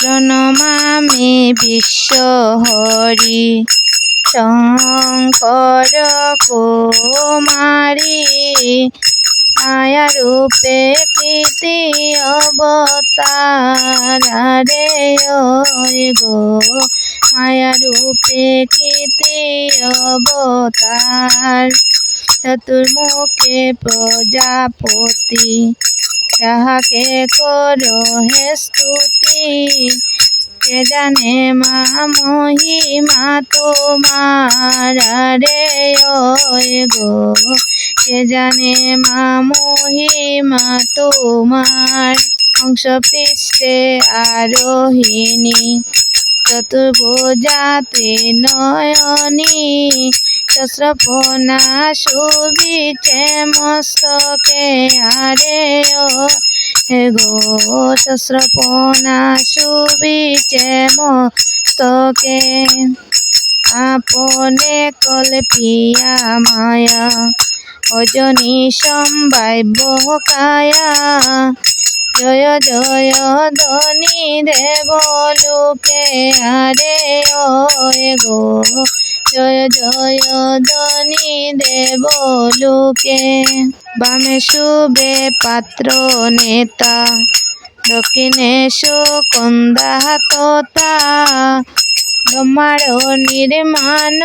প্রণমামি বিশ্ব হরি শঙ্কর কুমারী মায়া রূপে কীর্তি অবতার রে গো মায়া রূপে কীর্তি অবতার চতুর্মুখে প্রজাপতি যাহাকে করো হে স্তুতি কে জানে মা মহিমা তোমার রে গো কে জানে মা মহিমা তোমার হংস পৃষ্ঠে আরোহিণী চতুর্ভুজা ত্রিনয়নী সহস্রফণা শোভিছে মস্তকে আরে হে গো সহস্রফণা শোভিছে মস্তকে আপনে কল্পিয়া মায়া অজনী সম্ভাব্য কায়া জয় জয় ধনী দেবলোকে আরে গো জয় জয় ধনী দেবলোকে বামে শুভে পাত্র নেতা দক্ষিণে সুকন্দা তোতা ব্রহ্মার নির্মাণ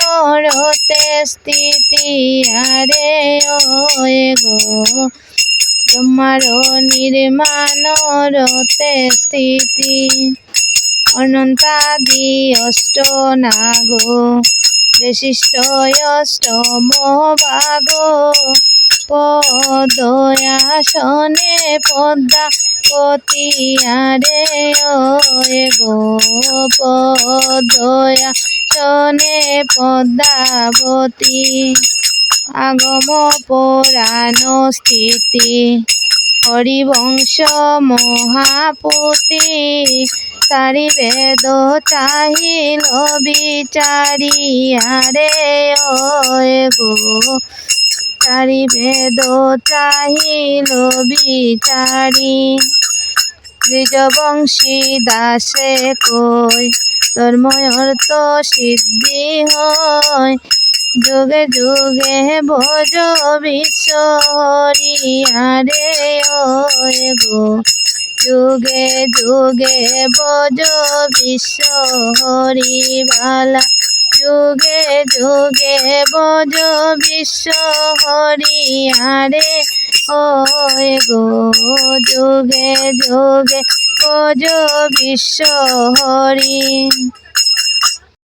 রতে স্থিতি আরে গো ব্রহ্মার নির্মাণ রতে স্থিতি অনন্তাদি অষ্ট নাগ বিশিষ্ট অষ্টম ভাগ পদয়াসনে পদ্মাবতী আরে গো পদয়াসনে পদ্মাবতী আগম পুরাণ স্থিতি হরিবংশ মহাপুতি চারি বেদ চাহিল বিচারি আরে গো চারি বেদ চাহিল বিচারি দ্বিজবংশী দাসে কই ধর্ময় অর্থ সিদ্ধি হয় যুগে যুগে ভজ বিশ্ব হরি আরে গো যুগে যুগে ভজ বিশ্ব হরি বালা যুগে যুগে ভজ বিশ্ব হরি আরে গো যুগে যুগে ভজ বিশ্ব হরি।